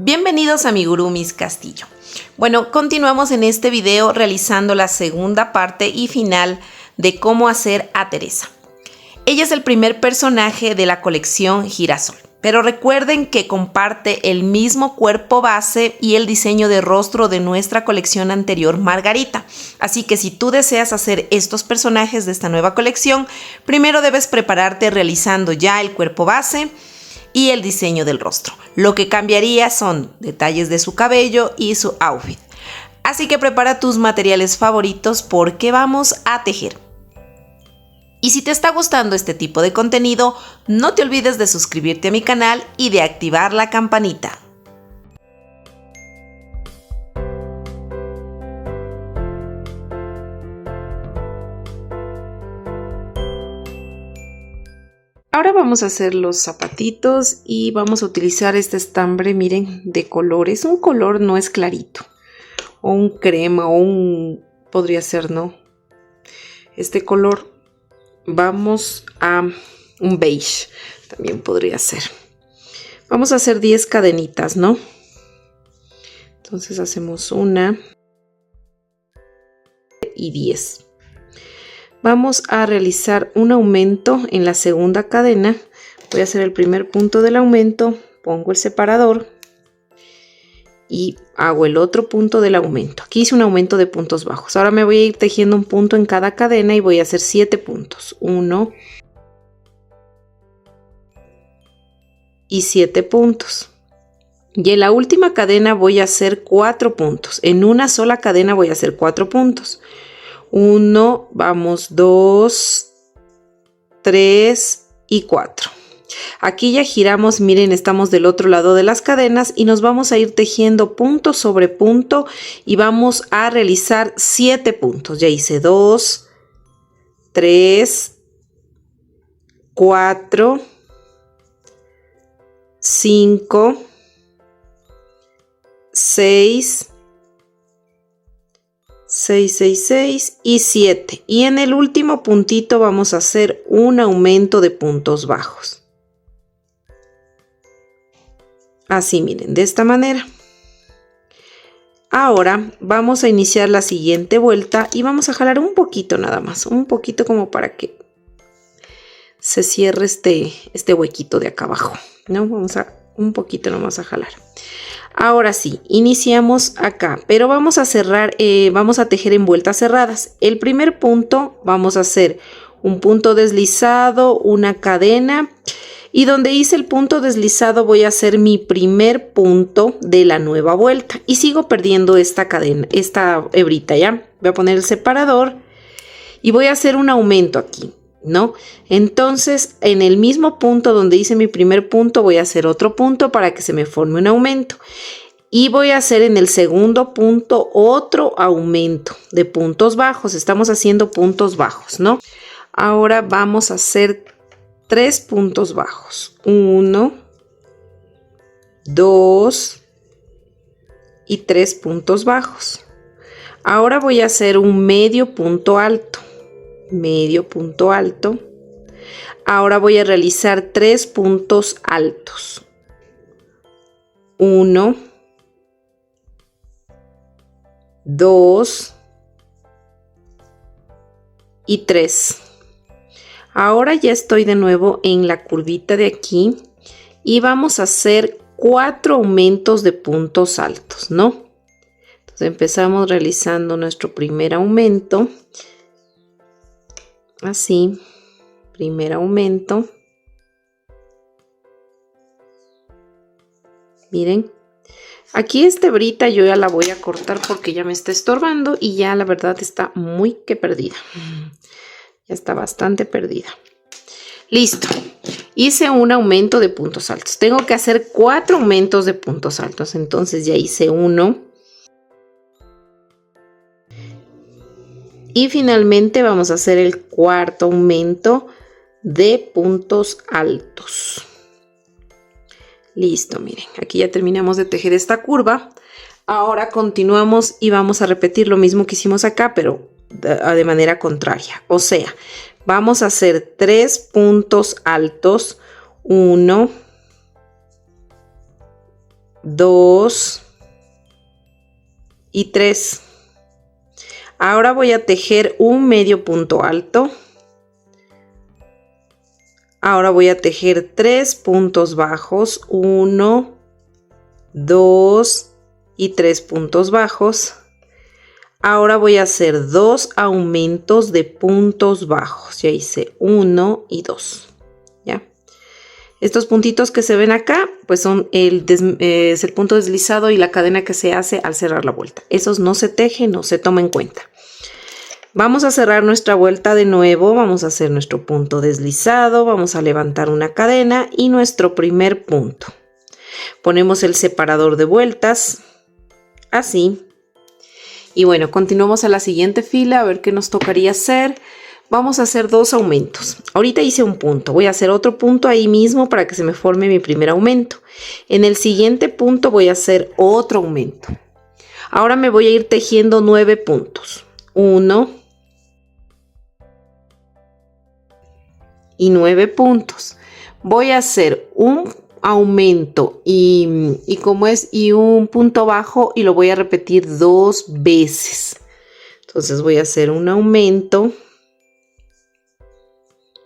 Bienvenidos a Amigurumis Castillo. Bueno, continuamos en este video realizando la segunda parte y final de cómo hacer a Teresa. Ella es el primer personaje de la colección Girasol, pero recuerden que comparte el mismo cuerpo base y el diseño de rostro de nuestra colección anterior, Margarita. Así que si tú deseas hacer estos personajes de esta nueva colección, primero debes prepararte realizando ya el cuerpo base y el diseño del rostro. Lo que cambiaría son detalles de su cabello y su outfit. Así que prepara tus materiales favoritos porque vamos a tejer. Y si te está gustando este tipo de contenido, no te olvides de suscribirte a mi canal y de activar la campanita. Ahora vamos a hacer los zapatitos y vamos a utilizar este estambre, miren, de colores. Un color no es clarito, o un crema, o un... podría ser, ¿no? Este color, vamos a un beige, también podría ser. Vamos a hacer 10 cadenitas, ¿no? Entonces hacemos 1 y 10. Vamos a realizar un aumento en la segunda cadena. Voy a hacer el primer punto del aumento, pongo el separador y hago el otro punto del aumento. Aquí hice un aumento de puntos bajos. Ahora me voy a ir tejiendo un punto en cada cadena y voy a hacer 7 puntos. 1 y 7 puntos. Y en la última cadena voy a hacer 4 puntos. En una sola cadena voy a hacer 4 puntos. 1, vamos 2, 3 y 4. Aquí ya giramos, miren, estamos del otro lado de las cadenas y nos vamos a ir tejiendo punto sobre punto y vamos a realizar 7 puntos. Ya hice 2, 3, 4, 5, 6, 6 y 7. Y en el último puntito vamos a hacer un aumento de puntos bajos. Así, miren, de esta manera. Ahora vamos a iniciar la siguiente vuelta y vamos a jalar un poquito nada más. Un poquito como para que se cierre este huequito de acá abajo, ¿no? Vamos a un poquito nomás a jalar. Ahora sí, iniciamos acá, pero vamos a cerrar, vamos a tejer en vueltas cerradas. El primer punto vamos a hacer un punto deslizado, una cadena, y donde hice el punto deslizado voy a hacer mi primer punto de la nueva vuelta y sigo perdiendo esta cadena, esta hebrita, ¿ya? Voy a poner el separador y voy a hacer un aumento aquí, ¿no? Entonces en el mismo punto donde hice mi primer punto voy a hacer otro punto para que se me forme un aumento y voy a hacer en el segundo punto otro aumento de puntos bajos. Estamos haciendo puntos bajos, ¿no? Ahora vamos a hacer 3 puntos bajos, 1, 2 y 3 puntos bajos. Ahora voy a hacer un medio punto alto. Ahora voy a realizar 3 puntos altos. 1, 2 y 3. Ahora ya estoy de nuevo en la curvita de aquí y vamos a hacer 4 aumentos de puntos altos, ¿no? Entonces empezamos realizando nuestro primer aumento. Así, primer aumento. Miren, aquí esta hebrita yo ya la voy a cortar porque ya me está estorbando y ya la verdad está muy que perdida. Ya está bastante perdida. Listo. Hice un aumento de puntos altos. Tengo que hacer 4 aumentos de puntos altos. Entonces ya hice 1. Y finalmente vamos a hacer el cuarto aumento de puntos altos. Listo, miren, aquí ya terminamos de tejer esta curva. Ahora continuamos y vamos a repetir lo mismo que hicimos acá, pero de manera contraria. O sea, vamos a hacer 3 puntos altos. 1, 2 y 3. Ahora voy a tejer un medio punto alto. Ahora voy a tejer 3 puntos bajos, 1, 2 y 3 puntos bajos. Ahora voy a hacer 2 aumentos de puntos bajos. Ya hice 1 y 2. ¿Ya? Estos puntitos que se ven acá, pues son es el punto deslizado y la cadena que se hace al cerrar la vuelta. Esos no se tejen, no se toma en cuenta. Vamos a cerrar nuestra vuelta de nuevo. Vamos a hacer nuestro punto deslizado. Vamos a levantar una cadena y nuestro primer punto. Ponemos el separador de vueltas. Así. Y bueno, continuamos a la siguiente fila, a ver qué nos tocaría hacer. Vamos a hacer 2 aumentos. Ahorita hice un punto, voy a hacer otro punto ahí mismo para que se me forme mi primer aumento. En el siguiente punto voy a hacer otro aumento. Ahora me voy a ir tejiendo 9 puntos. 1 y 9 puntos. Voy a hacer un aumento y un punto bajo y lo voy a repetir 2 veces. Entonces voy a hacer un aumento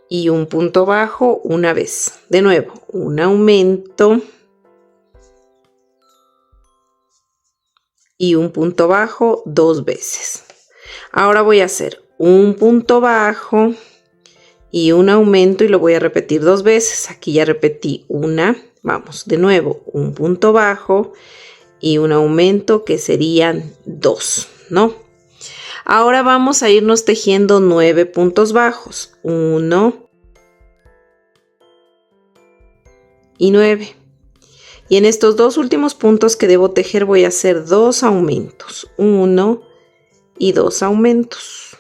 y un punto bajo una vez. De nuevo, un aumento y un punto bajo 2 veces. Ahora voy a hacer un punto bajo y un aumento y lo voy a repetir 2 veces. Aquí ya repetí una. Vamos, de nuevo, un punto bajo y un aumento que serían 2, ¿no? Ahora vamos a irnos tejiendo 9 puntos bajos. 1 y 9. Y en estos 2 últimos puntos que debo tejer voy a hacer 2 aumentos. 1 y 2 aumentos.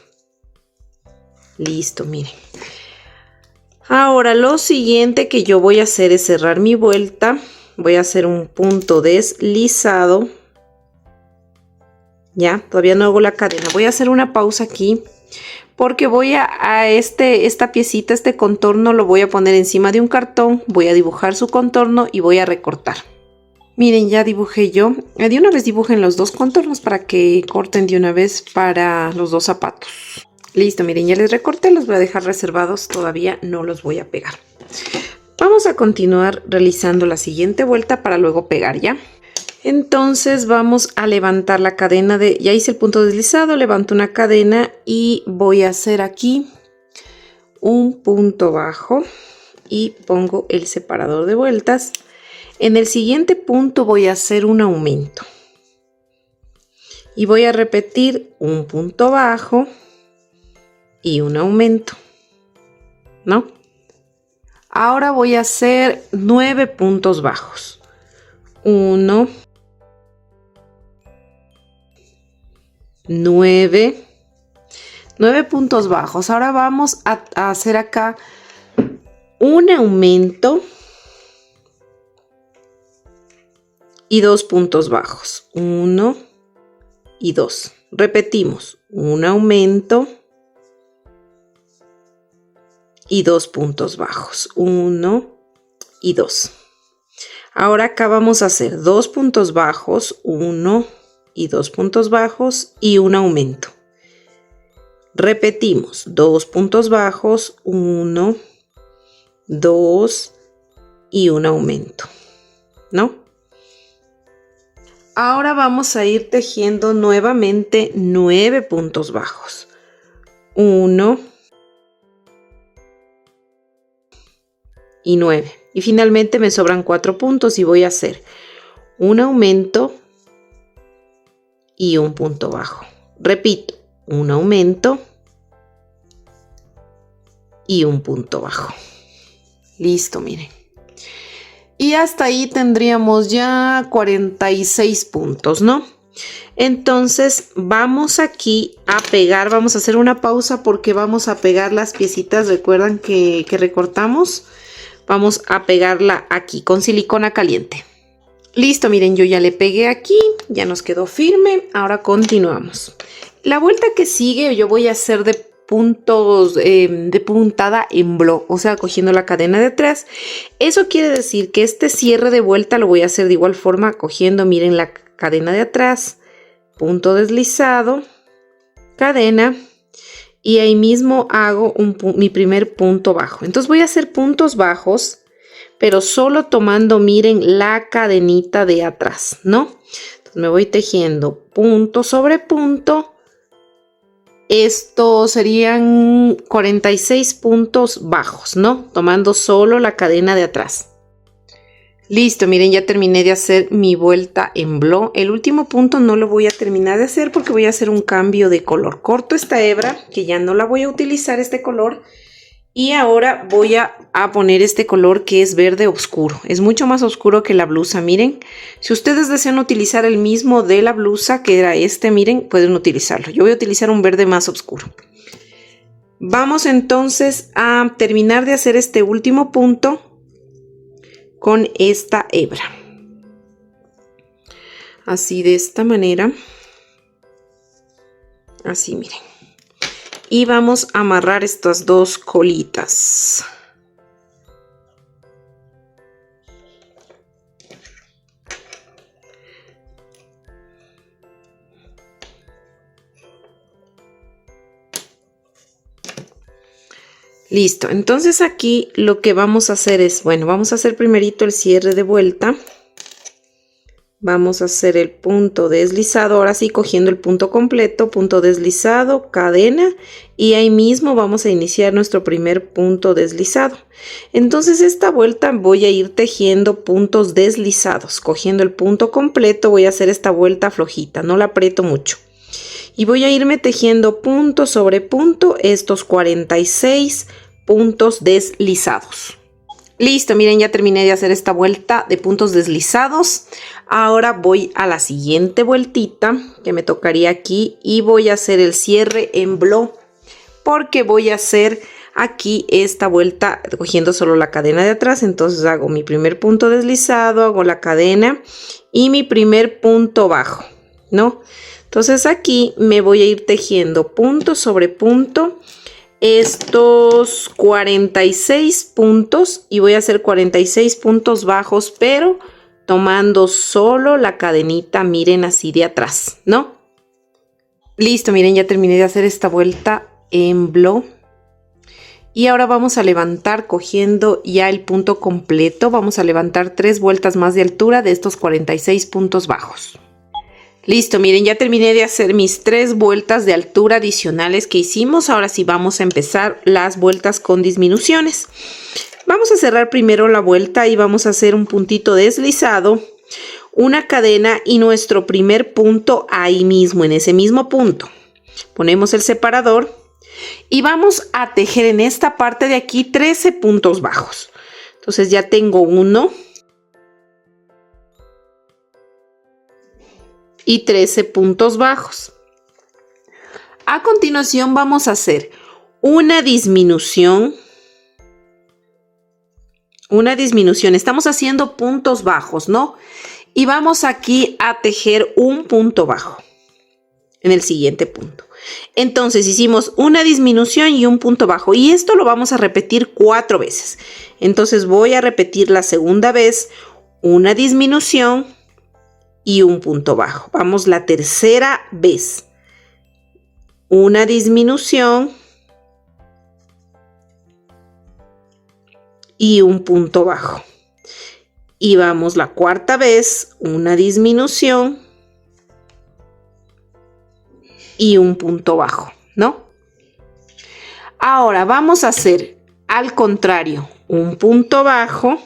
Listo, miren. Ahora lo siguiente que yo voy a hacer es cerrar mi vuelta. Voy a hacer un punto deslizado. Ya, todavía no hago la cadena. Voy a hacer una pausa aquí porque voy esta piecita, este contorno lo voy a poner encima de un cartón. Voy a dibujar su contorno y voy a recortar. Miren, ya dibujé yo. De una vez dibujen los 2 contornos para que corten de una vez para los 2 zapatos. Listo, miren, ya les recorté, los voy a dejar reservados, todavía no los voy a pegar. Vamos a continuar realizando la siguiente vuelta para luego pegar, ¿ya? Entonces vamos a levantar la cadena ya hice el punto deslizado, levanto una cadena y voy a hacer aquí un punto bajo y pongo el separador de vueltas. En el siguiente punto voy a hacer un aumento y voy a repetir un punto bajo y un aumento, ¿no? Ahora voy a hacer 9 puntos bajos. 1, 9 puntos bajos. Ahora vamos a hacer acá un aumento y 2 puntos bajos. 1 y 2. Repetimos, un aumento y 2 puntos bajos, 1 y 2. Ahora acá vamos a hacer 2 puntos bajos, 1 y 2 puntos bajos y un aumento. Repetimos, 2 puntos bajos, 1, 2 y un aumento, ¿no? Ahora vamos a ir tejiendo nuevamente 9 puntos bajos, 1 y 9. Y finalmente me sobran 4 puntos y voy a hacer un aumento y un punto bajo. Repito, un aumento y un punto bajo. Listo, miren. Y hasta ahí tendríamos ya 46 puntos, ¿no? Entonces vamos aquí a pegar, vamos a hacer una pausa porque vamos a pegar las piecitas, recuerdan que recortamos. Vamos a pegarla aquí con silicona caliente. Listo, miren, yo ya le pegué aquí, ya nos quedó firme. Ahora continuamos. La vuelta que sigue yo voy a hacer puntos de puntada en bloc, o sea, cogiendo la cadena de atrás. Eso quiere decir que este cierre de vuelta lo voy a hacer de igual forma, cogiendo, miren, la cadena de atrás, punto deslizado, cadena, y ahí mismo hago mi primer punto bajo. Entonces voy a hacer puntos bajos, pero solo tomando, miren, la cadenita de atrás, ¿no? Entonces me voy tejiendo punto sobre punto. Estos serían 46 puntos bajos, ¿no? Tomando solo la cadena de atrás. Listo, miren, ya terminé de hacer mi vuelta en bloc. El último punto no lo voy a terminar de hacer porque voy a hacer un cambio de color. Corto esta hebra, que ya no la voy a utilizar este color. Y ahora voy a poner este color que es verde oscuro. Es mucho más oscuro que la blusa, miren. Si ustedes desean utilizar el mismo de la blusa, que era este, miren, pueden utilizarlo. Yo voy a utilizar un verde más oscuro. Vamos entonces a terminar de hacer este último punto con esta hebra. Así, de esta manera. Así, miren. Y vamos a amarrar estas dos colitas. Listo, entonces aquí lo que vamos a hacer es, bueno, vamos a hacer primerito el cierre de vuelta. Vamos a hacer el punto deslizado, ahora sí cogiendo el punto completo, punto deslizado, cadena, y ahí mismo vamos a iniciar nuestro primer punto deslizado. Entonces esta vuelta voy a ir tejiendo puntos deslizados, cogiendo el punto completo, voy a hacer esta vuelta flojita, no la aprieto mucho. Y voy a irme tejiendo punto sobre punto estos 46 puntos deslizados. Listo, miren, ya terminé de hacer esta vuelta de puntos deslizados. Ahora voy a la siguiente vueltita que me tocaría aquí y voy a hacer el cierre en bloc porque voy a hacer aquí esta vuelta cogiendo solo la cadena de atrás. Entonces hago mi primer punto deslizado, hago la cadena y mi primer punto bajo, ¿no? Entonces aquí me voy a ir tejiendo punto sobre punto estos 46 puntos y voy a hacer 46 puntos bajos, pero tomando solo la cadenita, miren, así de atrás, ¿no? Listo, miren, ya terminé de hacer esta vuelta en bloc. Y ahora vamos a levantar cogiendo ya el punto completo. Vamos a levantar 3 vueltas más de altura de estos 46 puntos bajos. Listo, miren, ya terminé de hacer mis 3 vueltas de altura adicionales que hicimos. Ahora sí vamos a empezar las vueltas con disminuciones. Vamos a cerrar primero la vuelta y vamos a hacer un puntito deslizado, una cadena y nuestro primer punto ahí mismo, en ese mismo punto. Ponemos el separador y vamos a tejer en esta parte de aquí 13 puntos bajos. Entonces ya tengo 1 y 13 puntos bajos. A continuación vamos a hacer una disminución. Estamos haciendo puntos bajos, ¿no? Y vamos aquí a tejer un punto bajo en el siguiente punto. Entonces hicimos una disminución y un punto bajo y esto lo vamos a repetir 4 veces. Entonces voy a repetir la segunda vez, una disminución y un punto bajo. Vamos la tercera vez, una disminución y un punto bajo. Y vamos la cuarta vez, una disminución y un punto bajo, ¿no? Ahora vamos a hacer al contrario, un punto bajo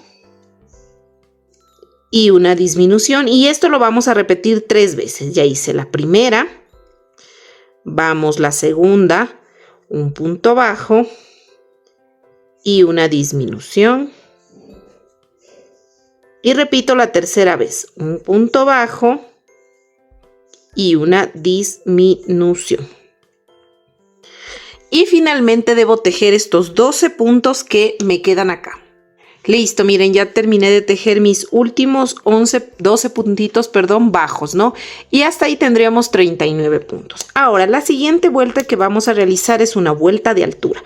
y una disminución, y esto lo vamos a repetir 3 veces. Ya hice la primera, vamos la segunda, un punto bajo y una disminución, y repito la tercera vez, un punto bajo y una disminución. Y finalmente debo tejer estos 12 puntos que me quedan acá, Listo, miren, ya terminé de tejer mis últimos 12 puntitos, perdón, bajos, ¿no? Y hasta ahí tendríamos 39 puntos. Ahora, la siguiente vuelta que vamos a realizar es una vuelta de altura.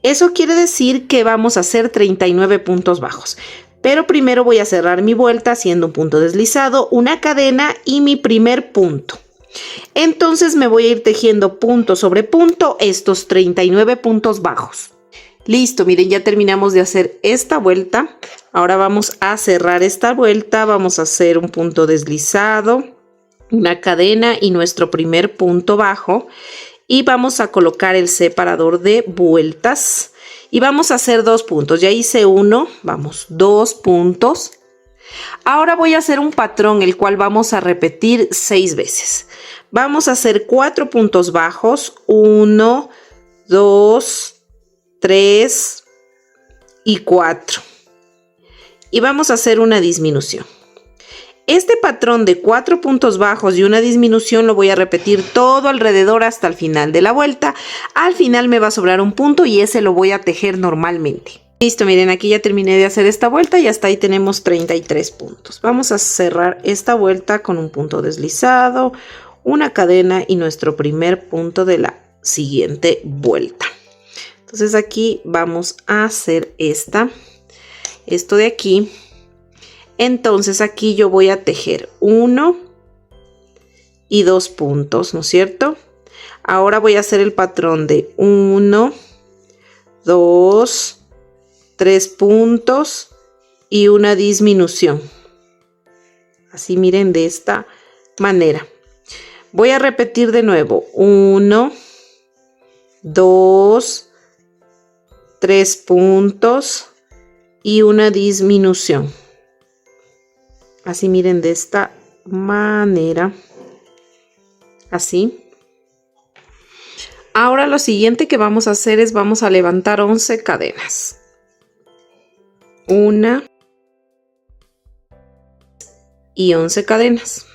Eso quiere decir que vamos a hacer 39 puntos bajos. Pero primero voy a cerrar mi vuelta haciendo un punto deslizado, una cadena y mi primer punto. Entonces me voy a ir tejiendo punto sobre punto estos 39 puntos bajos. Listo, miren, ya terminamos de hacer esta vuelta. Ahora vamos a cerrar esta vuelta. Vamos a hacer un punto deslizado, una cadena y nuestro primer punto bajo. Y vamos a colocar el separador de vueltas. Y vamos a hacer 2 puntos. Ya hice uno, vamos, 2 puntos. Ahora voy a hacer un patrón, el cual vamos a repetir 6 veces. Vamos a hacer 4 puntos bajos. 1, 2, 3 y 4. Y vamos a hacer una disminución. Este patrón de 4 puntos bajos y una disminución lo voy a repetir todo alrededor hasta el final de la vuelta. Al final me va a sobrar un punto y ese lo voy a tejer normalmente. Listo, miren, aquí ya terminé de hacer esta vuelta y hasta ahí tenemos 33 puntos. Vamos a cerrar esta vuelta con un punto deslizado, una cadena y nuestro primer punto de la siguiente vuelta. Entonces aquí vamos a hacer esto de aquí. Entonces aquí yo voy a tejer 1 y 2 puntos, ¿no es cierto? Ahora voy a hacer el patrón de 1, 2, 3 puntos y una disminución. Así miren, de esta manera. Voy a repetir de nuevo 1, 2, 3 puntos y una disminución. Así miren, de esta manera. Así. Ahora lo siguiente que vamos a hacer es vamos a levantar 11 cadenas. 1 y 11 cadenas.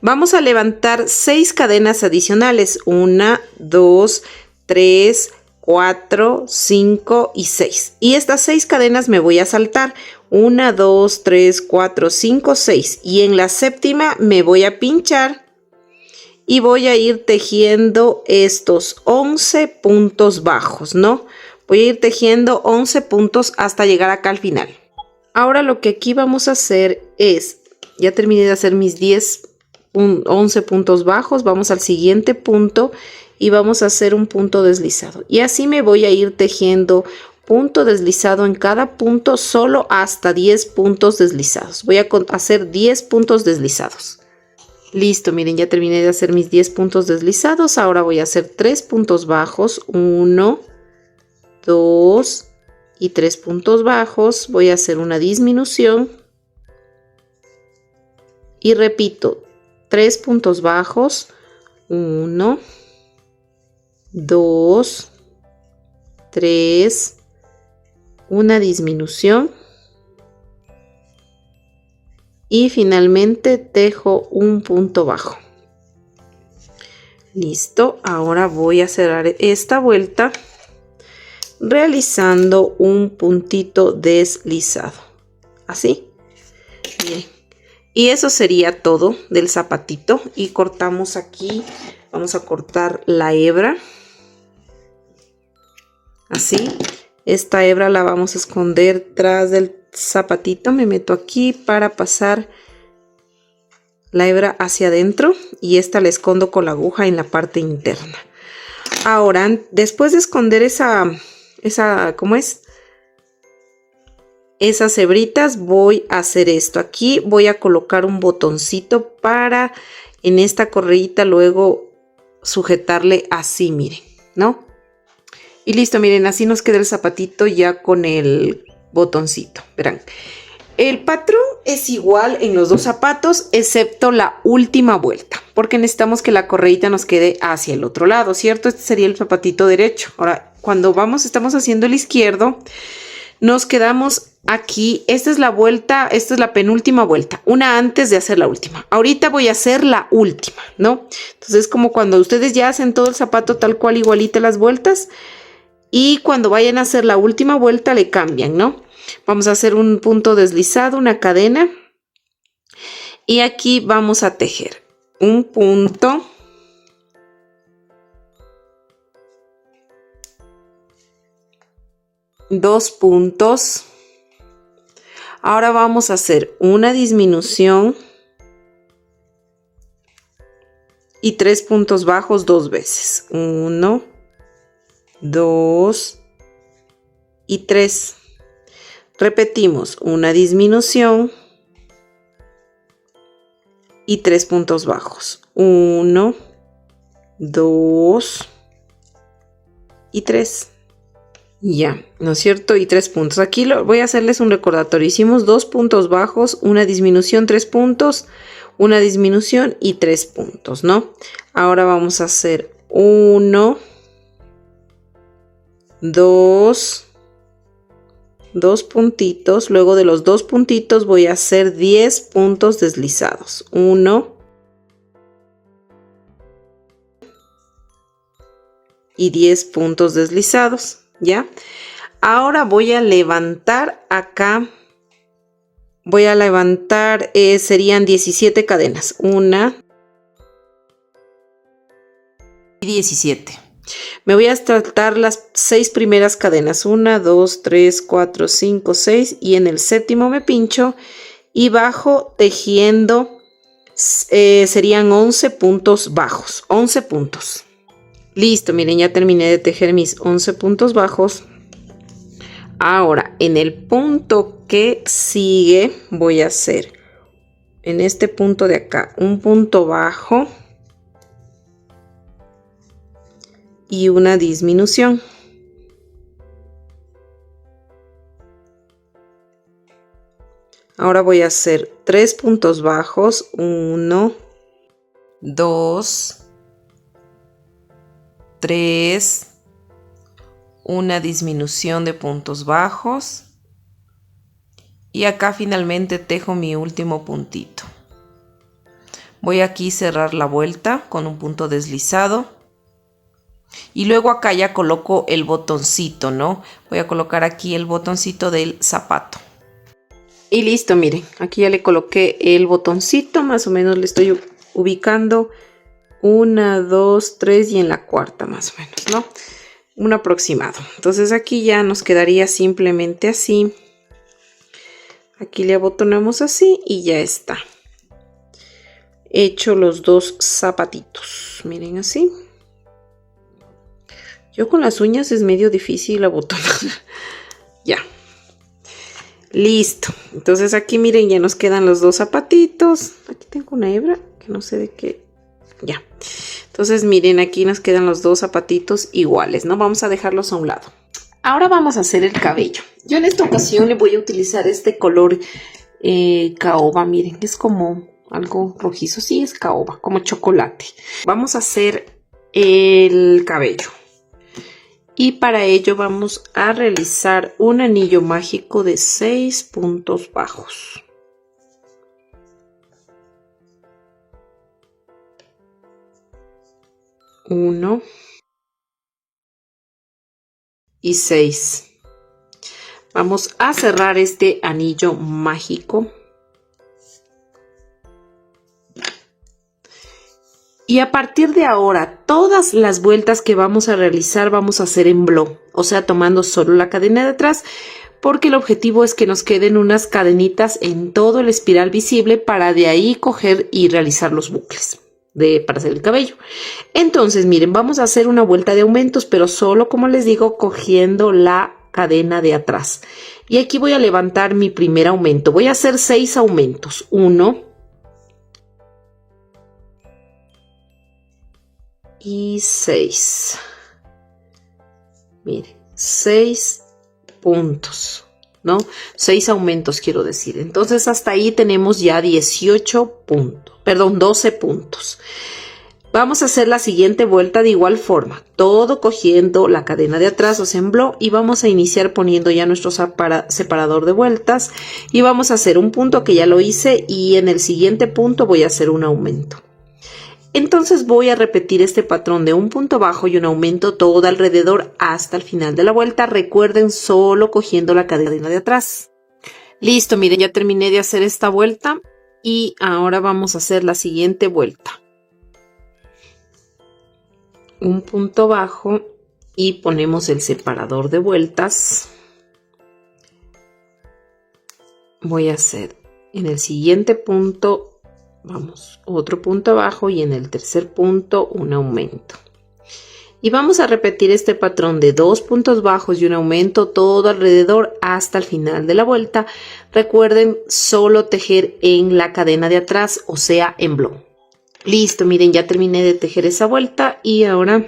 Vamos a levantar 6 cadenas adicionales. 1, 2, 3, 4, 5 y 6. Y estas 6 cadenas me voy a saltar. 1, 2, 3, 4, 5, 6. Y en la séptima me voy a pinchar. Y voy a ir tejiendo estos 11 puntos bajos, ¿no? Voy a ir tejiendo 11 puntos hasta llegar acá al final. Ahora lo que aquí vamos a hacer es, ya terminé de hacer mis 11 puntos bajos. Vamos al siguiente punto. Y vamos a hacer un punto deslizado. Y así me voy a ir tejiendo punto deslizado en cada punto, solo hasta 10 puntos deslizados. Voy a hacer 10 puntos deslizados. Listo, miren, ya terminé de hacer mis 10 puntos deslizados. Ahora voy a hacer 3 puntos bajos. 1, 2 y 3 puntos bajos. Voy a hacer una disminución. Y repito, 3 puntos bajos. 1, 2, 3, una disminución y finalmente tejo un punto bajo. Listo, ahora voy a cerrar esta vuelta realizando un puntito deslizado, así. Bien. Y eso sería todo del zapatito y cortamos aquí, vamos a cortar la hebra. Así, esta hebra la vamos a esconder tras del zapatito. Me meto aquí para pasar la hebra hacia adentro y esta la escondo con la aguja en la parte interna. Ahora, después de esconder ¿cómo es? Esas hebritas, voy a hacer esto. Aquí voy a colocar un botoncito para en esta correíta luego sujetarle así, miren, ¿no? Y listo, miren, así nos queda el zapatito ya con el botoncito. Verán, el patrón es igual en los dos zapatos, excepto la última vuelta, porque necesitamos que la correíta nos quede hacia el otro lado, ¿cierto? Este sería el zapatito derecho. Ahora, cuando estamos haciendo el izquierdo, nos quedamos aquí. Esta es la vuelta, esta es la penúltima vuelta, una antes de hacer la última. Ahorita voy a hacer la última, ¿no? Entonces es como cuando ustedes ya hacen todo el zapato tal cual, igualita las vueltas. Y cuando vayan a hacer la última vuelta le cambian, ¿no? Vamos a hacer un punto deslizado, una cadena. Y aquí vamos a tejer un punto. Dos puntos. Ahora vamos a hacer una disminución. Y 3 puntos bajos 2 veces. 1, 2 y 3. Repetimos una disminución y 3 puntos bajos. 1, 2 y 3. Ya, ¿no es cierto? Y 3 puntos. Aquí voy a hacerles un recordatorio. Hicimos 2 puntos bajos, una disminución, 3 puntos, una disminución y 3 puntos, ¿no? Ahora vamos a hacer 1, 2 puntitos. Luego de los 2 puntitos voy a hacer 10 puntos deslizados. 1 y 10 puntos deslizados. ¿Ya? Ahora voy a levantar acá. Voy a levantar, serían 17 cadenas. 1 y 17. Me voy a saltar las 6 primeras cadenas. 1, 2, 3, 4, 5, 6. Y en el séptimo me pincho y bajo tejiendo. Serían 11 puntos bajos. 11 puntos. Listo, miren, ya terminé de tejer mis 11 puntos bajos. Ahora, en el punto que sigue, voy a hacer en este punto de acá un punto bajo y una disminución. Ahora voy a hacer 3 puntos bajos. 1, 2, 3, una disminución de puntos bajos y acá finalmente tejo mi último puntito. Voy aquí a cerrar la vuelta con un punto deslizado y luego acá ya coloco el botoncito, ¿no? Voy a colocar aquí el botoncito del zapato. Y listo, miren, aquí ya le coloqué el botoncito, más o menos le estoy ubicando 1, 2, 3 y en la cuarta más o menos, ¿no? Un aproximado. Entonces aquí ya nos quedaría simplemente así. Aquí le abotonamos así y ya está. Hecho los 2 zapatitos. Miren así. Yo con las uñas es medio difícil abotonar. Ya. Listo. Entonces aquí miren, ya nos quedan los 2 zapatitos. Aquí tengo una hebra que no sé de qué. Ya. Entonces miren, aquí nos quedan los 2 zapatitos iguales, ¿no? Vamos a dejarlos a un lado. Ahora vamos a hacer el cabello. Yo en esta ocasión le voy a utilizar este color caoba. Miren, es como algo rojizo. Sí, es caoba, como chocolate. Vamos a hacer el cabello. Y para ello vamos a realizar un anillo mágico de 6 puntos bajos. 1 y 6. Vamos a cerrar este anillo mágico. Y a partir de ahora, todas las vueltas que vamos a realizar vamos a hacer en blow, o sea, tomando solo la cadena de atrás, porque el objetivo es que nos queden unas cadenitas en todo el espiral visible para de ahí coger y realizar los bucles para hacer el cabello. Entonces, miren, vamos a hacer una vuelta de aumentos, pero solo, como les digo, cogiendo la cadena de atrás. Y aquí voy a levantar mi primer aumento. Voy a hacer 6 aumentos. 1 y 6. Miren, 6 puntos, ¿no? 6 aumentos quiero decir. Entonces hasta ahí tenemos ya 18 puntos, perdón, 12 puntos. Vamos a hacer la siguiente vuelta de igual forma, todo cogiendo la cadena de atrás, o sea, en blow, y vamos a iniciar poniendo ya nuestro separador de vueltas y vamos a hacer un punto que ya lo hice y en el siguiente punto voy a hacer un aumento. Entonces voy a repetir este patrón de un punto bajo y un aumento todo alrededor hasta el final de la vuelta. Recuerden, solo cogiendo la cadena de atrás. Listo, miren, ya terminé de hacer esta vuelta y ahora vamos a hacer la siguiente vuelta. Un punto bajo y ponemos el separador de vueltas. Voy a hacer en el siguiente punto, vamos, otro punto bajo y en el tercer punto un aumento. Y vamos a repetir este patrón de 2 puntos bajos y un aumento todo alrededor hasta el final de la vuelta. Recuerden solo tejer en la cadena de atrás, o sea, en blow. Listo, miren, ya terminé de tejer esa vuelta y ahora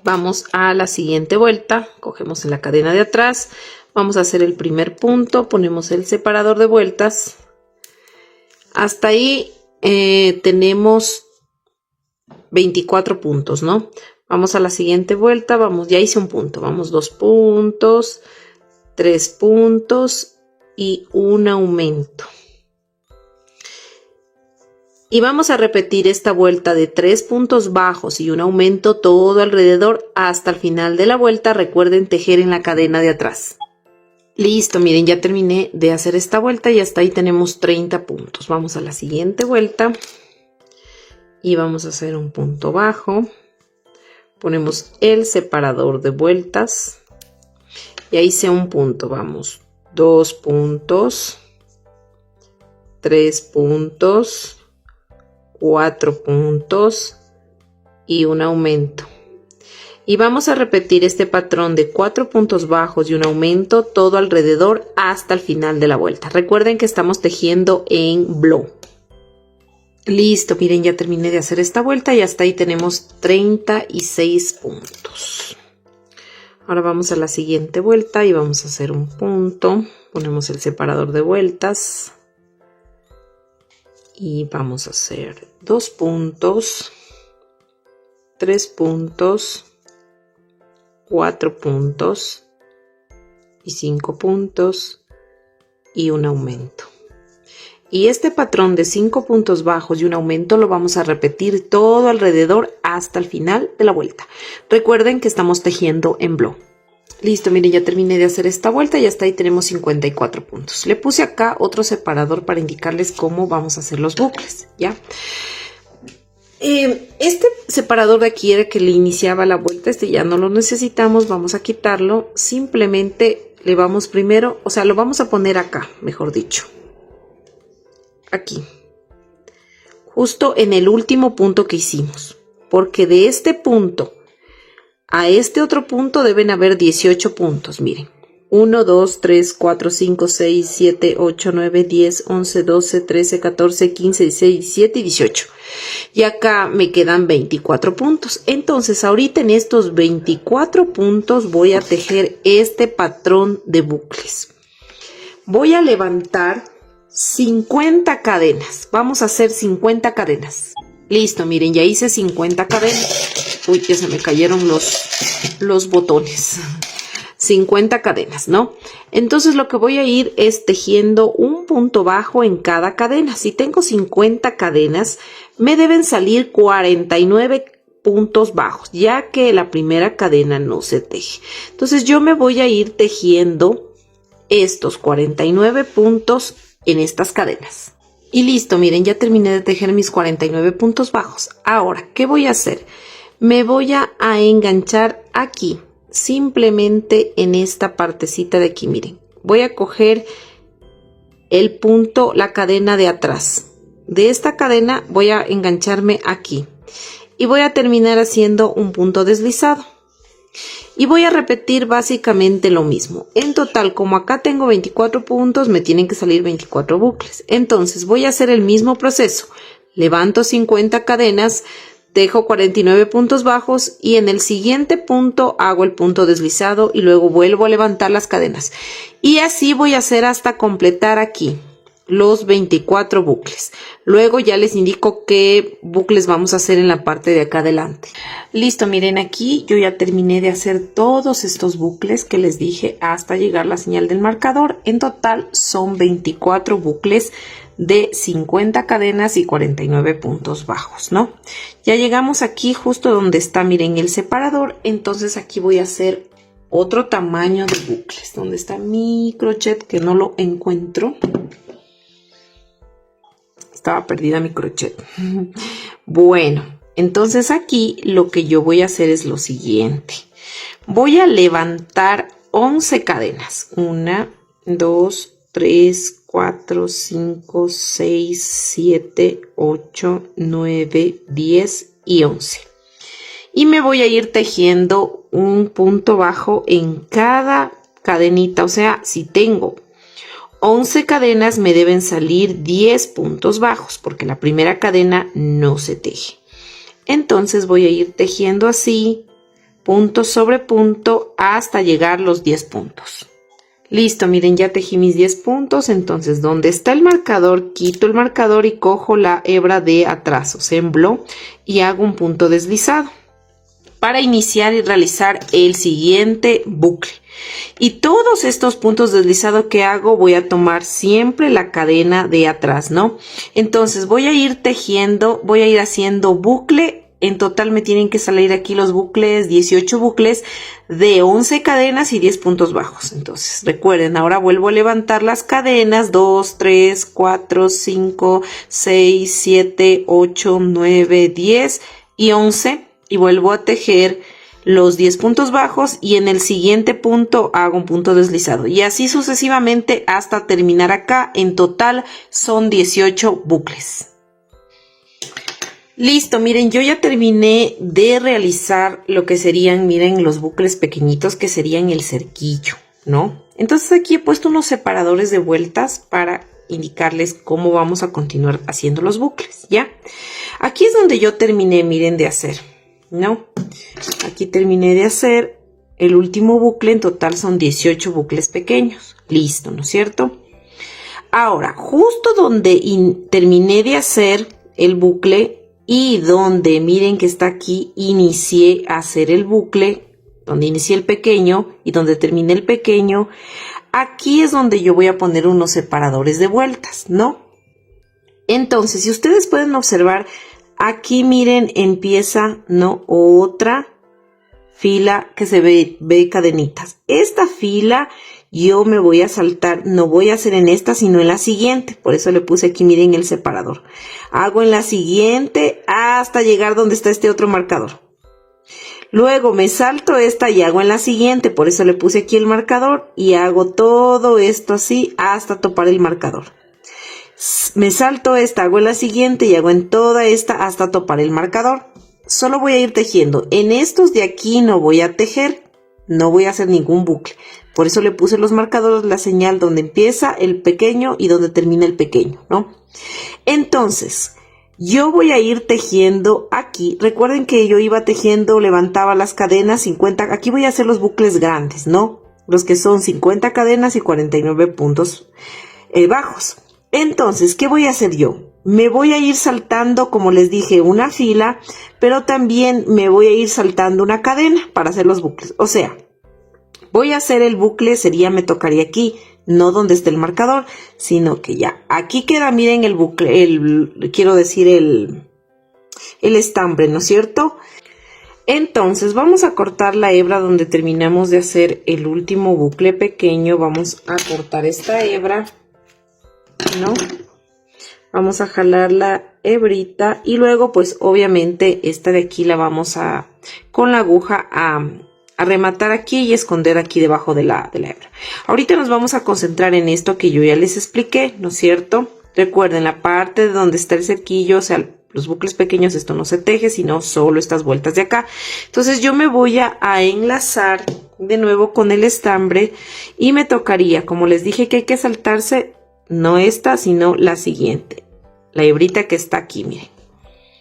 vamos a la siguiente vuelta. Cogemos en la cadena de atrás, vamos a hacer el primer punto, ponemos el separador de vueltas. Hasta ahí tenemos 24 puntos, ¿no? Vamos a la siguiente vuelta, vamos, ya hice un punto, vamos 2 puntos, 3 puntos y un aumento. Y vamos a repetir esta vuelta de 3 puntos bajos y un aumento todo alrededor hasta el final de la vuelta. Recuerden tejer en la cadena de atrás. Listo, miren, ya terminé de hacer esta vuelta y hasta ahí tenemos 30 puntos. Vamos a la siguiente vuelta y vamos a hacer un punto bajo. Ponemos el separador de vueltas y ahí hice un punto, vamos, 2 puntos, 3 puntos, 4 puntos y un aumento. Y vamos a repetir este patrón de 4 puntos bajos y un aumento todo alrededor hasta el final de la vuelta. Recuerden que estamos tejiendo en blow. Listo, miren, ya terminé de hacer esta vuelta y hasta ahí tenemos 36 puntos. Ahora vamos a la siguiente vuelta y vamos a hacer un punto. Ponemos el separador de vueltas. Y vamos a hacer 2 puntos, 3 puntos, 4 puntos y 5 puntos y un aumento. Y este patrón de 5 puntos bajos y un aumento lo vamos a repetir todo alrededor hasta el final de la vuelta. Recuerden que estamos tejiendo en blow. Listo, miren, ya terminé de hacer esta vuelta y hasta ahí tenemos 54 puntos. Le puse acá otro separador para indicarles cómo vamos a hacer los bucles, ¿ya? Este separador de aquí era que le iniciaba la vuelta, este ya no lo necesitamos, vamos a quitarlo. Simplemente le vamos primero, o sea, lo vamos a poner acá, mejor dicho. Aquí, justo en el último punto que hicimos, porque de este punto a este otro punto deben haber 18 puntos, miren. 1, 2, 3, 4, 5, 6, 7, 8, 9, 10, 11, 12, 13, 14, 15, 16, 17 y 18. Y acá me quedan 24 puntos. Entonces, ahorita en estos 24 puntos voy a tejer este patrón de bucles. Voy a levantar 50 cadenas. Vamos a hacer 50 cadenas. Listo, miren, ya hice 50 cadenas. Uy, ya se me cayeron los botones. 50 cadenas, ¿no? Entonces lo que voy a ir es tejiendo un punto bajo en cada cadena. Si tengo 50 cadenas, me deben salir 49 puntos bajos, ya que la primera cadena no se teje. Entonces yo me voy a ir tejiendo estos 49 puntos en estas cadenas. Y listo, miren, ya terminé de tejer mis 49 puntos bajos. Ahora, ¿qué voy a hacer? Me voy a enganchar aquí, simplemente en esta partecita de aquí, miren. Voy a coger el punto, la cadena de atrás. De esta cadena voy a engancharme aquí. Y voy a terminar haciendo un punto deslizado. Y voy a repetir básicamente lo mismo. En total, como acá tengo 24 puntos, me tienen que salir 24 bucles. Entonces voy a hacer el mismo proceso. Levanto 50 cadenas, tejo 49 puntos bajos y en el siguiente punto hago el punto deslizado y luego vuelvo a levantar las cadenas. Y así voy a hacer hasta completar aquí. los 24 bucles. Luego ya les indico qué bucles vamos a hacer en la parte de acá adelante. Listo, miren, aquí yo ya terminé de hacer todos estos bucles que les dije hasta llegar la señal del marcador. En total son 24 bucles de 50 cadenas y 49 puntos bajos, ¿no? Ya llegamos aquí justo donde está, miren, el separador. Entonces aquí voy a hacer otro tamaño de bucles. ¿Dónde está mi crochet? Que no lo encuentro. Estaba perdida mi crochet. Bueno, entonces aquí lo que yo voy a hacer es lo siguiente. Voy a levantar 11 cadenas. 1, 2, 3, 4, 5, 6, 7, 8, 9, 10 y 11. Y me voy a ir tejiendo un punto bajo en cada cadenita. O sea, si tengo 11 cadenas, me deben salir 10 puntos bajos porque la primera cadena no se teje. Entonces voy a ir tejiendo así, punto sobre punto, hasta llegar a los 10 puntos. Listo, miren, ya tejí mis 10 puntos. Entonces, donde está el marcador, quito el marcador y cojo la hebra de atrás, o sea, en bló, y hago un punto deslizado para iniciar y realizar el siguiente bucle. Y todos estos puntos deslizados que hago, voy a tomar siempre la cadena de atrás, ¿no? Entonces voy a ir tejiendo, voy a ir haciendo bucle. En total me tienen que salir aquí los bucles, 18 bucles de 11 cadenas y 10 puntos bajos. Entonces recuerden, ahora vuelvo a levantar las cadenas, 2, 3, 4, 5, 6, 7, 8, 9, 10 y 11. Y vuelvo a tejer los 10 puntos bajos y en el siguiente punto hago un punto deslizado y así sucesivamente hasta terminar acá. En total son 18 bucles. Listo, miren, yo ya terminé de realizar lo que serían, miren, los bucles pequeñitos que serían el cerquillo, ¿no? Entonces aquí he puesto unos separadores de vueltas para indicarles cómo vamos a continuar haciendo los bucles, ¿ya? Aquí es donde yo terminé, miren, de hacer, ¿no? Aquí terminé de hacer el último bucle. En total son 18 bucles pequeños. Listo, ¿no es cierto? Ahora, justo donde terminé de hacer el bucle y donde, miren que está aquí, inicié a hacer el bucle, donde inicié el pequeño y donde terminé el pequeño, aquí es donde yo voy a poner unos separadores de vueltas, ¿no? Entonces, si ustedes pueden observar, aquí miren, empieza, ¿no?, otra fila que se ve cadenitas. Esta fila yo me voy a saltar, no voy a hacer en esta, sino en la siguiente. Por eso le puse aquí, miren, el separador. Hago en la siguiente hasta llegar donde está este otro marcador. Luego me salto esta y hago en la siguiente. Por eso le puse aquí el marcador y hago todo esto así hasta topar el marcador. Me salto esta, hago en la siguiente y hago en toda esta hasta topar el marcador. Solo voy a ir tejiendo. En estos de aquí no voy a tejer, no voy a hacer ningún bucle. Por eso le puse los marcadores, la señal donde empieza el pequeño y donde termina el pequeño, ¿no? Entonces, yo voy a ir tejiendo aquí. Recuerden que yo iba tejiendo, levantaba las cadenas, 50. Aquí voy a hacer los bucles grandes, ¿no? Los que son 50 cadenas y 49 puntos bajos. Entonces, ¿qué voy a hacer yo? Me voy a ir saltando, como les dije, una fila, pero también me voy a ir saltando una cadena para hacer los bucles. O sea, voy a hacer el bucle, me tocaría aquí, no donde esté el marcador, sino que ya aquí queda, miren, el bucle, quiero decir el estambre, ¿no es cierto? Entonces vamos a cortar la hebra donde terminamos de hacer el último bucle pequeño. Vamos a cortar esta hebra, ¿no? Vamos a jalar la hebrita y luego pues obviamente esta de aquí la vamos a con la aguja a rematar aquí y esconder aquí debajo de la hebra. Ahorita nos vamos a concentrar en esto que yo ya les expliqué, ¿no es cierto? Recuerden, la parte de donde está el cerquillo, o sea, los bucles pequeños, esto no se teje, sino solo estas vueltas de acá. Entonces yo me voy a enlazar de nuevo con el estambre y me tocaría, como les dije, que hay que saltarse no esta, sino la siguiente, la hebrita que está aquí, miren.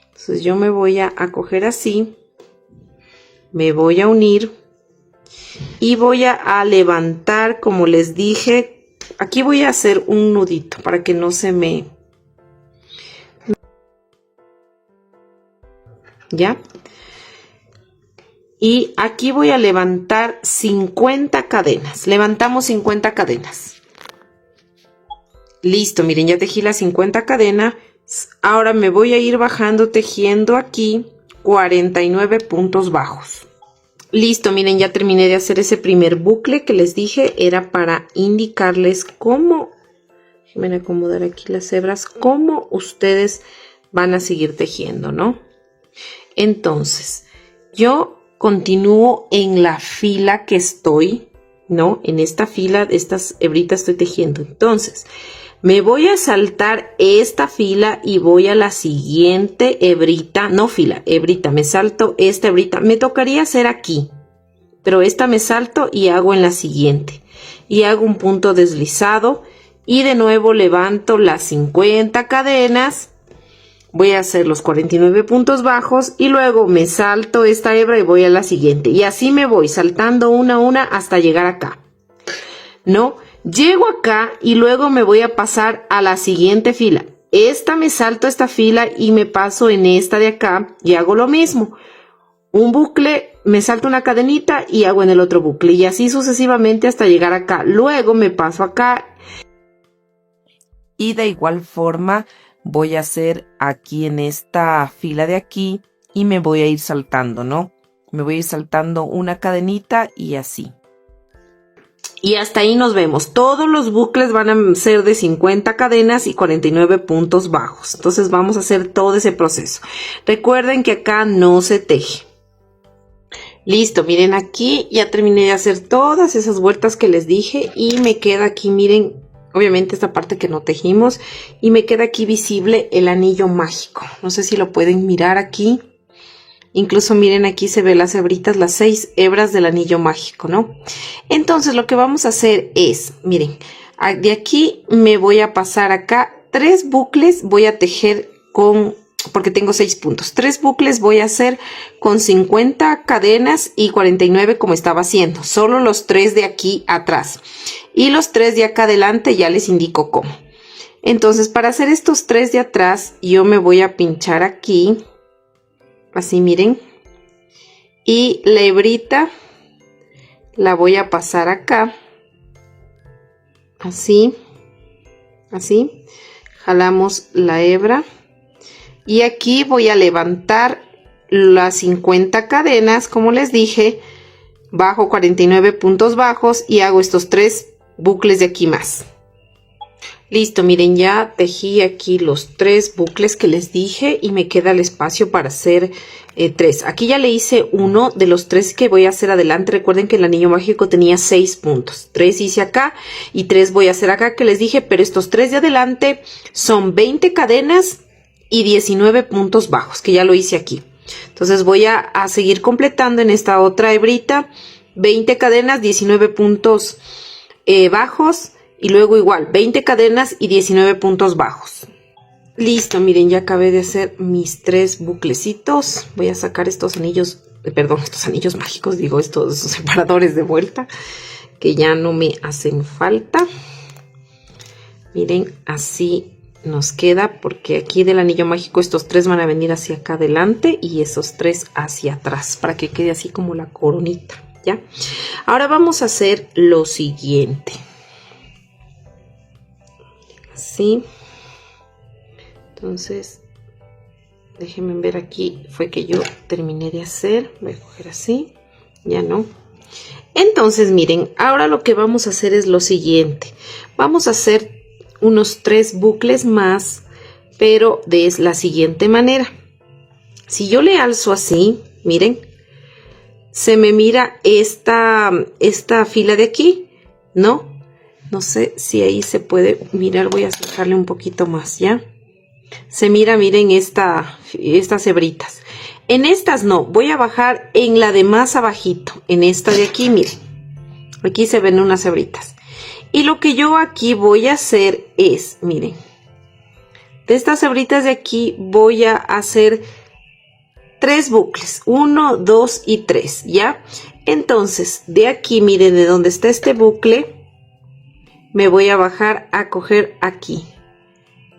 Entonces yo me voy a coger así, me voy a unir y voy a levantar, como les dije, Aquí voy a hacer un nudito para que no se me... ¿Ya? Y aquí voy a levantar 50 cadenas. Levantamos 50 cadenas. Listo, miren, ya tejí las 50 cadenas. Ahora me voy a ir bajando tejiendo aquí 49 puntos bajos. Listo, miren, ya terminé de hacer ese primer bucle que les dije. Era para indicarles cómo, déjenme acomodar aquí las hebras, cómo ustedes van a seguir tejiendo, ¿no? Entonces, yo continúo en la fila que estoy, ¿no? En esta fila, estas hebritas estoy tejiendo. Entonces, me voy a saltar esta fila y voy a la siguiente hebrita, no fila, hebrita, me salto esta hebrita. Me tocaría hacer aquí, pero esta me salto y hago en la siguiente. Y hago un punto deslizado y de nuevo levanto las 50 cadenas. Voy a hacer los 49 puntos bajos y luego me salto esta hebra y voy a la siguiente. Y así me voy saltando una a una hasta llegar acá, ¿no? Llego acá y luego me voy a pasar a la siguiente fila. Esta me salto esta fila y me paso en esta de acá y hago lo mismo. Un bucle, me salto una cadenita y hago en el otro bucle. Y así sucesivamente hasta llegar acá. Luego me paso acá. Y de igual forma voy a hacer aquí en esta fila de aquí y me voy a ir saltando, ¿no? Me voy a ir saltando una cadenita y así. Y hasta ahí nos vemos. Todos los bucles van a ser de 50 cadenas y 49 puntos bajos. Entonces vamos a hacer todo ese proceso. Recuerden que acá no se teje. Listo, miren, aquí ya terminé de hacer todas esas vueltas que les dije y me queda aquí, miren, obviamente esta parte que no tejimos y me queda aquí visible el anillo mágico. No sé si lo pueden mirar aquí. Incluso miren, aquí se ven las hebritas, las 6 hebras del anillo mágico, ¿no? Entonces lo que vamos a hacer es, miren, de aquí me voy a pasar acá 3 bucles, voy a tejer con, porque tengo 6 puntos, 3 bucles voy a hacer con 50 cadenas y 49 como estaba haciendo, solo los 3 de aquí atrás. Y los 3 de acá adelante ya les indico cómo. Entonces para hacer estos 3 de atrás yo me voy a pinchar aquí. Así miren, y la hebrita la voy a pasar acá, así, así, jalamos la hebra y aquí voy a levantar las 50 cadenas, como les dije, bajo 49 puntos bajos y hago estos 3 bucles de aquí más. Listo, miren, ya tejí aquí los 3 bucles que les dije y me queda el espacio para hacer 3. Aquí ya le hice uno de los 3 que voy a hacer adelante. Recuerden que el anillo mágico tenía 6 puntos. 3 hice acá y 3 voy a hacer acá que les dije, pero estos 3 de adelante son 20 cadenas y 19 puntos bajos, que ya lo hice aquí. Entonces voy a seguir completando en esta otra hebrita, 20 cadenas, 19 puntos bajos. Y luego igual, 20 cadenas y 19 puntos bajos. Listo, miren, ya acabé de hacer mis 3 buclecitos. Voy a sacar estos anillos, perdón, estos anillos mágicos, digo, estos separadores de vuelta, que ya no me hacen falta. Miren, así nos queda, porque aquí del anillo mágico estos 3 van a venir hacia acá adelante y esos 3 hacia atrás, para que quede así como la coronita, ¿ya? Ahora vamos a hacer lo siguiente. Así, entonces déjenme ver, aquí fue que yo terminé de hacer, voy a coger así, ya no. Entonces miren, ahora lo que vamos a hacer es lo siguiente, vamos a hacer unos 3 bucles más, pero de la siguiente manera. Si yo le alzo así, miren, se me mira esta fila de aquí, ¿no? No sé si ahí se puede mirar, voy a acercarle un poquito más, ¿ya? Se mira, miren, estas hebritas. En estas no, voy a bajar en la de más abajito, en esta de aquí, miren. Aquí se ven unas hebritas. Y lo que yo aquí voy a hacer es, miren, de estas hebritas de aquí voy a hacer 3 bucles, 1, 2 y 3, ¿ya? Entonces, de aquí, miren, de donde está este bucle, me voy a bajar a coger aquí,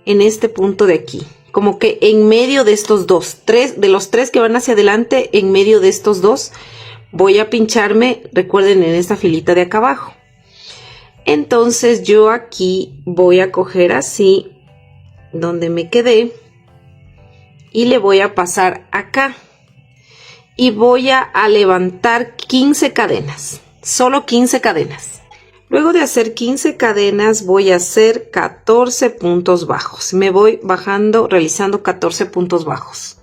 en este punto de aquí, como que en medio de estos dos, de los tres que van hacia adelante, en medio de estos dos, voy a pincharme, recuerden, en esta filita de acá abajo. Entonces yo aquí voy a coger así, donde me quedé, y le voy a pasar acá. Y voy a levantar 15 cadenas, solo 15 cadenas. Luego de hacer 15 cadenas voy a hacer 14 puntos bajos. Me voy bajando, realizando 14 puntos bajos.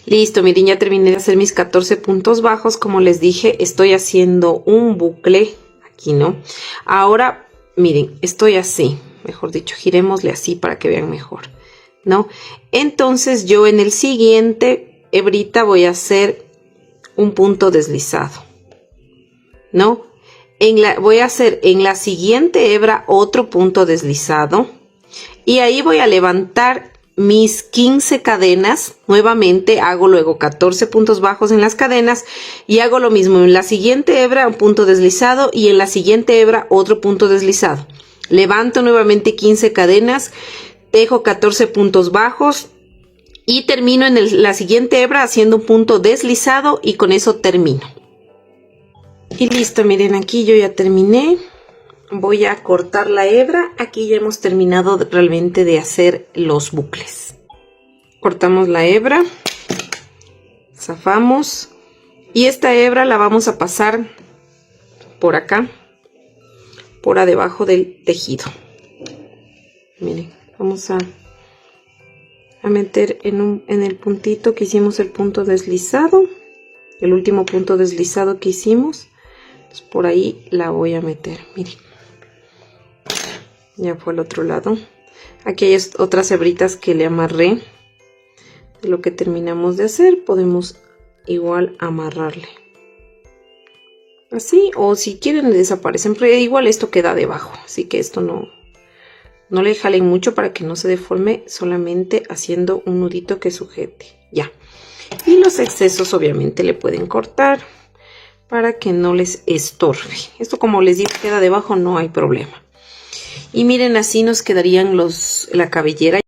Listo, miren, ya terminé de hacer mis 14 puntos bajos. Como les dije, estoy haciendo un bucle, aquí no. Ahora, miren, estoy así, mejor dicho, girémosle así para que vean mejor, ¿no? Entonces yo en el siguiente hebrita voy a hacer un punto deslizado, ¿no? Voy a hacer en la siguiente hebra otro punto deslizado y ahí voy a levantar mis 15 cadenas. Nuevamente hago luego 14 puntos bajos en las cadenas y hago lo mismo en la siguiente hebra, un punto deslizado, y en la siguiente hebra otro punto deslizado. Levanto nuevamente 15 cadenas, tejo 14 puntos bajos y termino en la siguiente hebra haciendo un punto deslizado, y con eso termino. Y listo, miren, aquí yo ya terminé. Voy a cortar la hebra. Aquí ya hemos terminado realmente de hacer los bucles. Cortamos la hebra, zafamos, y esta hebra la vamos a pasar por acá, por debajo del tejido. Miren, vamos a meter en el puntito que hicimos el punto deslizado, el último punto deslizado que hicimos. Entonces por ahí la voy a meter, miren, ya fue al otro lado. Aquí hay otras hebritas que le amarré de lo que terminamos de hacer. Podemos igual amarrarle así, o si quieren le desaparecen, pero igual esto queda debajo, así que esto no le jalen mucho para que no se deforme, solamente haciendo un nudito que sujete, ya. Y los excesos obviamente le pueden cortar para que no les estorbe. Esto, como les digo, queda debajo, no hay problema. Y miren, así nos quedarían la cabellera.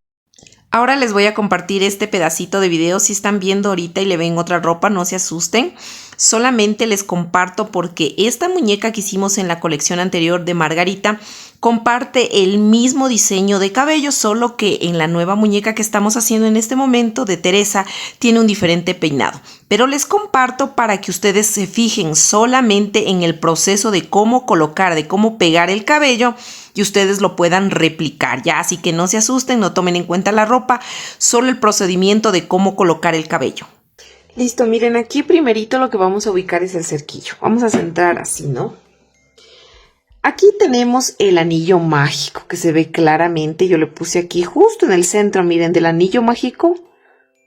Ahora les voy a compartir este pedacito de video. Si están viendo ahorita y le ven otra ropa, no se asusten. Solamente les comparto porque esta muñeca que hicimos en la colección anterior de Margarita comparte el mismo diseño de cabello, solo que en la nueva muñeca que estamos haciendo en este momento de Teresa tiene un diferente peinado. Pero les comparto para que ustedes se fijen solamente en el proceso de cómo colocar, de cómo pegar el cabello, y ustedes lo puedan replicar, ¿ya? Así que no se asusten, no tomen en cuenta la ropa, solo el procedimiento de cómo colocar el cabello. Listo, miren, aquí primerito lo que vamos a ubicar es el cerquillo. Vamos a centrar así, ¿no? Aquí tenemos el anillo mágico que se ve claramente. Yo le puse aquí justo en el centro, miren, del anillo mágico.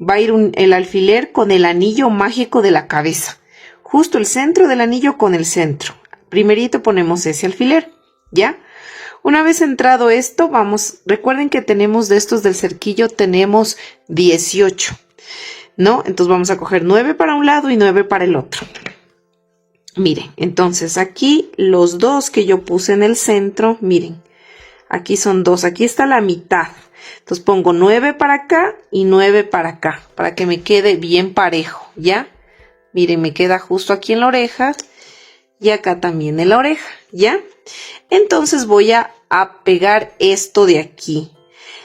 Va a ir el alfiler con el anillo mágico de la cabeza. Justo el centro del anillo con el centro. Primerito ponemos ese alfiler, ¿ya? Una vez entrado esto, recuerden que tenemos de estos del cerquillo, tenemos 18, ¿no? Entonces vamos a coger 9 para un lado y 9 para el otro. Miren, entonces aquí los dos que yo puse en el centro, miren, aquí son dos, aquí está la mitad. Entonces pongo 9 para acá y 9 para acá, para que me quede bien parejo, ¿ya? Miren, me queda justo aquí en la oreja y acá también en la oreja, ¿ya? Entonces voy a pegar esto de aquí.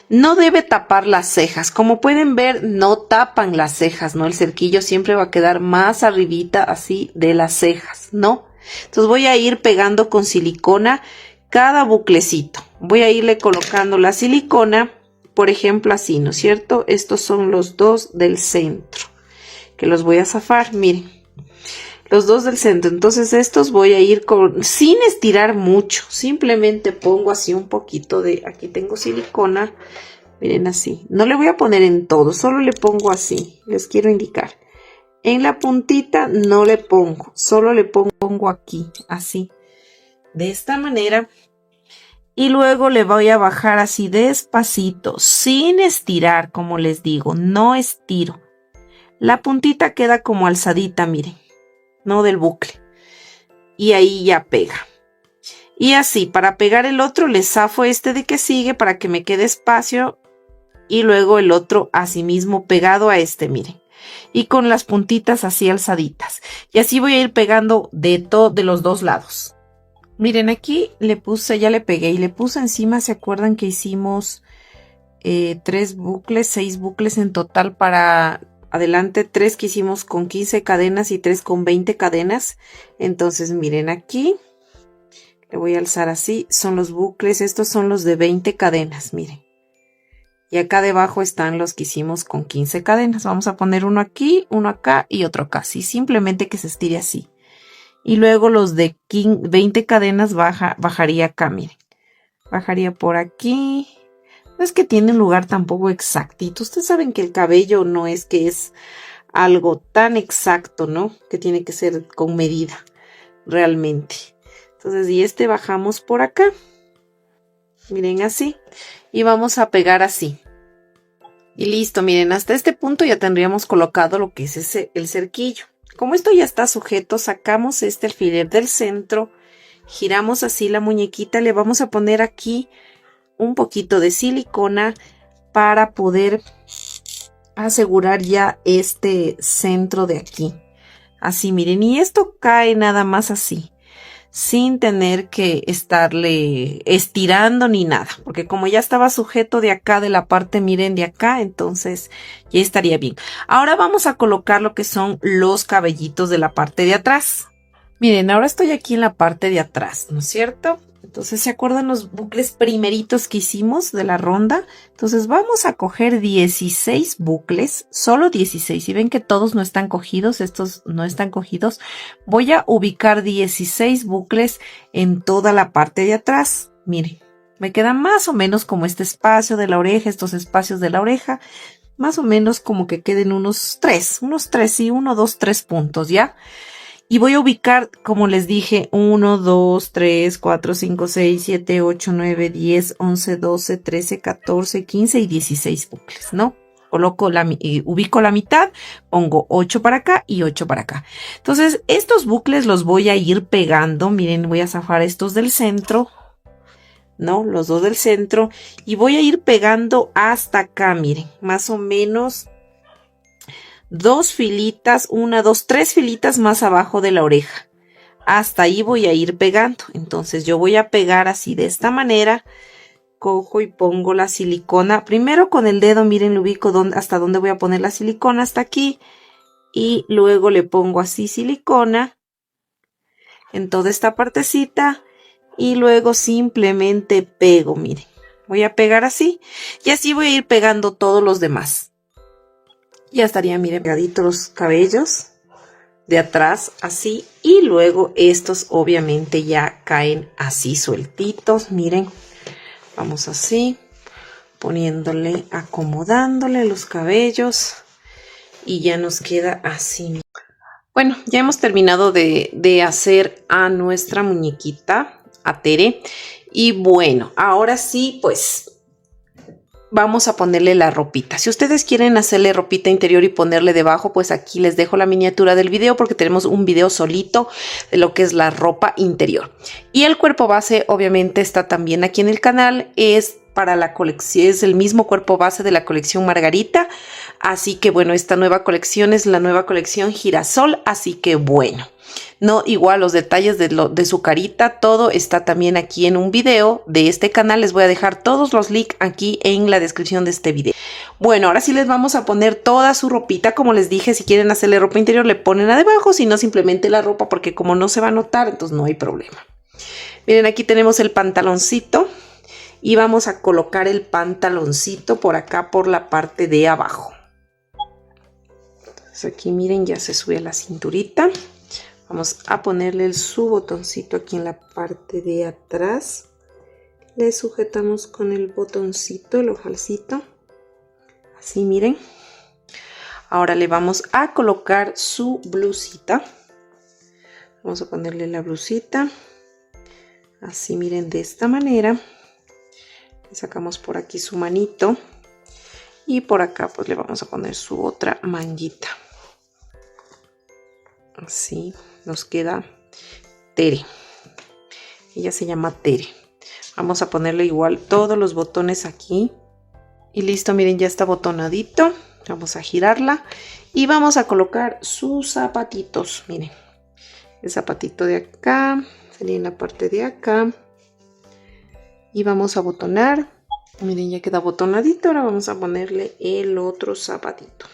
No debe tapar las cejas. Como pueden ver, no tapan las cejas, ¿no? El cerquillo siempre va a quedar más arribita así de las cejas, ¿no? Entonces voy a ir pegando con silicona cada buclecito. Voy a irle colocando la silicona, por ejemplo, así, ¿no es cierto? Estos son los dos del centro, que los voy a zafar, miren. Los dos del centro. Entonces estos voy a ir sin estirar mucho. Simplemente pongo así un poquito de... Aquí tengo silicona. Miren, así. No le voy a poner en todo. Solo le pongo así. Les quiero indicar. En la puntita no le pongo. Solo le pongo aquí. Así. De esta manera. Y luego le voy a bajar así despacito. Sin estirar, como les digo. No estiro. La puntita queda como alzadita, miren. No del bucle, y ahí ya pega. Y así, para pegar el otro, le zafo este de que sigue para que me quede espacio. Y luego el otro así mismo pegado a este, miren. Y con las puntitas así alzaditas. Y así voy a ir pegando de los dos lados. Miren, aquí le puse, ya le pegué y le puse encima, ¿se acuerdan que hicimos 3 bucles, 6 bucles en total para adelante? 3 que hicimos con 15 cadenas y 3 con 20 cadenas. Entonces miren aquí, le voy a alzar así, son los bucles, estos son los de 20 cadenas, miren. Y acá debajo están los que hicimos con 15 cadenas. Vamos a poner uno aquí, uno acá y otro acá. Así, simplemente que se estire así. Y luego los de 20 cadenas bajaría acá, miren. Bajaría por aquí. No es que tiene un lugar tampoco exactito. Ustedes saben que el cabello no es que es algo tan exacto, ¿no? Que tiene que ser con medida, realmente. Entonces, y este bajamos por acá. Miren así. Y vamos a pegar así. Y listo, miren, hasta este punto ya tendríamos colocado lo que es el cerquillo. Como esto ya está sujeto, sacamos este alfiler del centro, giramos así la muñequita, le vamos a poner aquí un poquito de silicona para poder asegurar ya este centro de aquí. Así, miren, y esto cae nada más así, sin tener que estarle estirando ni nada, porque como ya estaba sujeto de acá, de la parte, miren, de acá, entonces ya estaría bien. Ahora vamos a colocar lo que son los cabellitos de la parte de atrás. Miren, ahora estoy aquí en la parte de atrás, ¿no es cierto? Entonces, ¿se acuerdan los bucles primeritos que hicimos de la ronda? Entonces vamos a coger 16 bucles, solo 16. Si ven que todos no están cogidos, estos no están cogidos, voy a ubicar 16 bucles en toda la parte de atrás. Miren, me queda más o menos como este espacio de la oreja, estos espacios de la oreja, más o menos como que queden unos 3, sí, 1, 2, 3 puntos, ¿ya? Y voy a ubicar, como les dije, 1, 2, 3, 4, 5, 6, 7, 8, 9, 10, 11, 12, 13, 14, 15 y 16 bucles, ¿no? Coloco ubico la mitad, pongo 8 para acá y 8 para acá. Entonces, estos bucles los voy a ir pegando. Miren, voy a zafar estos del centro, ¿no? Los dos del centro. Y voy a ir pegando hasta acá, miren, más o menos 2 filitas, 1, 2, 3 filitas más abajo de la oreja. Hasta ahí voy a ir pegando. Entonces yo voy a pegar así de esta manera. Cojo y pongo la silicona. Primero con el dedo, miren, lo ubico hasta dónde voy a poner la silicona, hasta aquí. Y luego le pongo así silicona en toda esta partecita. Y luego simplemente pego, miren. Voy a pegar así. Y así voy a ir pegando todos los demás. Ya estarían, miren, pegaditos los cabellos de atrás, así. Y luego estos obviamente ya caen así sueltitos, miren. Vamos así, poniéndole, acomodándole los cabellos. Y ya nos queda así. Bueno, ya hemos terminado de hacer a nuestra muñequita, a Tere. Y bueno, ahora sí, pues vamos a ponerle la ropita. Si ustedes quieren hacerle ropita interior y ponerle debajo, pues aquí les dejo la miniatura del video porque tenemos un video solito de lo que es la ropa interior. Y el cuerpo base obviamente está también aquí en el canal. Es para la colección, es el mismo cuerpo base de la colección Margarita. Así que bueno, esta nueva colección es la nueva colección Girasol. Así que bueno. No, igual los detalles de su carita, todo está también aquí en un video de este canal. Les voy a dejar todos los links aquí en la descripción de este video. Bueno, ahora sí les vamos a poner toda su ropita. Como les dije, si quieren hacerle ropa interior, le ponen a debajo. Si no, simplemente la ropa, porque como no se va a notar, entonces no hay problema. Miren, aquí tenemos el pantaloncito. Y vamos a colocar el pantaloncito por acá, por la parte de abajo. Entonces aquí miren, ya se sube la cinturita. Vamos a ponerle su botoncito aquí en la parte de atrás. Le sujetamos con el botoncito, el ojalcito. Así miren. Ahora le vamos a colocar su blusita. Vamos a ponerle la blusita. Así miren, de esta manera. Le sacamos por aquí su manito. Y por acá pues le vamos a poner su otra manguita. Así nos queda Tere. Ella se llama Tere. Vamos a ponerle igual todos los botones aquí. Y listo, miren, ya está botonadito. Vamos a girarla y vamos a colocar sus zapatitos. Miren, el zapatito de acá sería en la parte de acá. Y vamos a botonar. Miren, ya queda botonadito. Ahora vamos a ponerle el otro zapatito.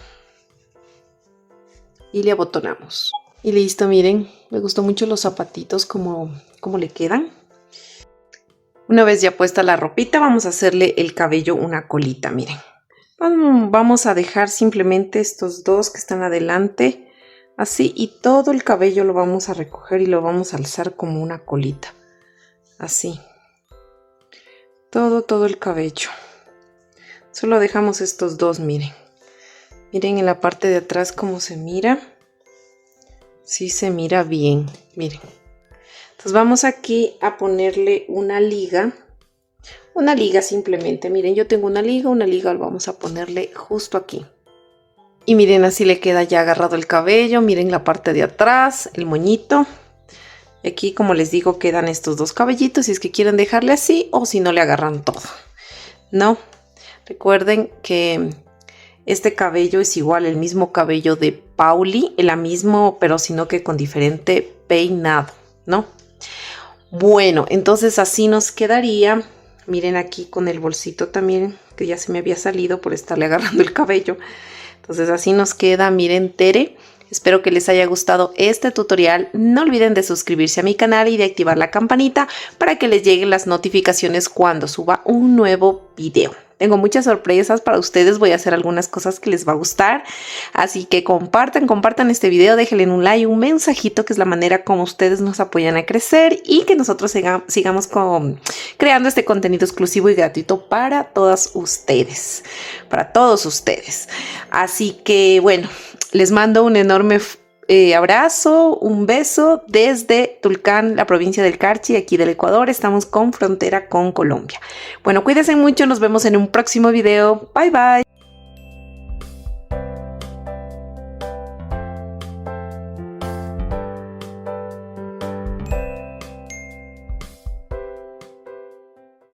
Y le abotonamos. Y listo, miren, me gustó mucho los zapatitos como le quedan. Una vez ya puesta la ropita, vamos a hacerle el cabello una colita, miren. Vamos a dejar simplemente estos dos que están adelante, así, y todo el cabello lo vamos a recoger y lo vamos a alzar como una colita, así. Todo el cabello. Solo dejamos estos dos, miren. Miren en la parte de atrás cómo se mira. Sí se mira bien, miren. Entonces vamos aquí a ponerle una liga simplemente. Miren, yo tengo una liga lo vamos a ponerle justo aquí. Y miren, así le queda ya agarrado el cabello. Miren la parte de atrás, el moñito. Y aquí, como les digo, quedan estos dos cabellitos. Si es que quieren dejarle así o si no le agarran todo, ¿no? Recuerden que este cabello es igual, el mismo cabello de Pauli, la mismo, pero sino que con diferente peinado, ¿no? Bueno, entonces así nos quedaría. Miren aquí con el bolsito también, que ya se me había salido por estarle agarrando el cabello. Entonces así nos queda, miren, Tere. Espero que les haya gustado este tutorial. No olviden de suscribirse a mi canal y de activar la campanita para que les lleguen las notificaciones cuando suba un nuevo video. Tengo muchas sorpresas para ustedes, voy a hacer algunas cosas que les va a gustar, así que compartan este video, déjenle un like, un mensajito, que es la manera como ustedes nos apoyan a crecer y que nosotros sigamos creando este contenido exclusivo y gratuito para todos ustedes. Así que bueno, les mando un enorme abrazo, un beso desde Tulcán, la provincia del Carchi, aquí del Ecuador. Estamos con frontera con Colombia. Bueno, cuídense mucho, nos vemos en un próximo video. Bye bye.